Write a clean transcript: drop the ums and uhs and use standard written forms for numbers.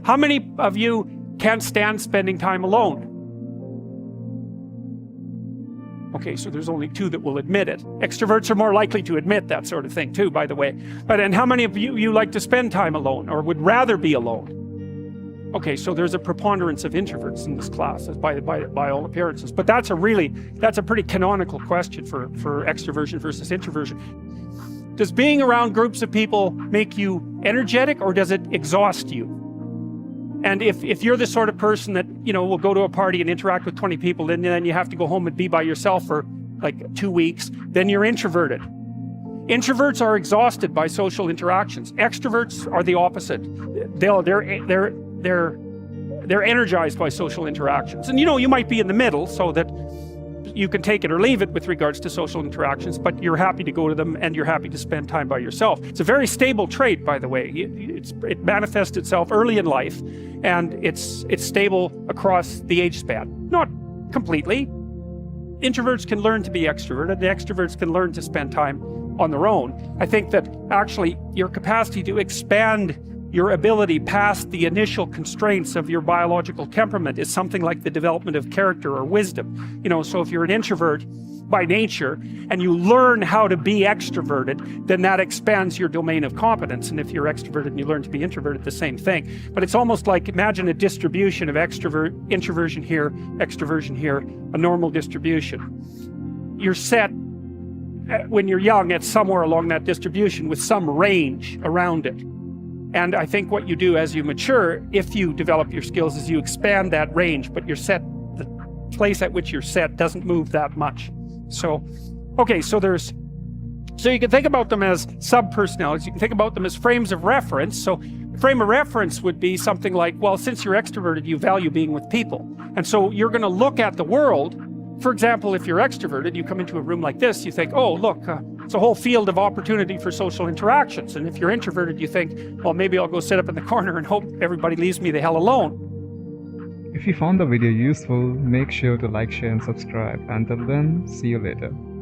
How many of you can't stand spending time alone? Okay, so there's only 2 that will admit it. Extroverts are more likely to admit that sort of thing too, by the way. And how many of you like to spend time alone or would rather be alone? Okay, so there's a preponderance of introverts in this class, by all appearances. But that's a pretty canonical question for extroversion versus introversion. Does being around groups of people make you energetic, or does it exhaust you? And if you're the sort of person that, will go to a party and interact with 20 people, and then you have to go home and be by yourself for like 2 weeks, then you're introverted. Introverts are exhausted by social interactions. Extroverts are the opposite. They're energized by social interactions. And you might be in the middle, so that you can take it or leave it with regards to social interactions, but you're happy to go to them and you're happy to spend time by yourself. It's a very stable trait, by the way. It manifests itself early in life, and it's stable across the age span. Not completely. Introverts can learn to be extroverted, and extroverts can learn to spend time on their own. I think that actually your capacity to expand your ability past the initial constraints of your biological temperament is something like the development of character or wisdom. So if you're an introvert by nature and you learn how to be extroverted, then that expands your domain of competence. And if you're extroverted and you learn to be introverted, the same thing. But it's almost like, imagine a distribution of introversion here, extroversion here, a normal distribution. You're set when you're young at somewhere along that distribution with some range around it. And I think what you do as you mature, if you develop your skills, is you expand that range, but the place at which you're set doesn't move that much. So, okay, so you can think about them as sub-personalities. You can think about them as frames of reference. So frame of reference would be something like, well, since you're extroverted, you value being with people. And so you're going to look at the world. For example, if you're extroverted, you come into a room like this, you think, oh, look, it's a whole field of opportunity for social interactions. And if you're introverted, you think, well, maybe I'll go sit up in the corner and hope everybody leaves me the hell alone. If you found the video useful, make sure to like, share and subscribe. Until then, see you later.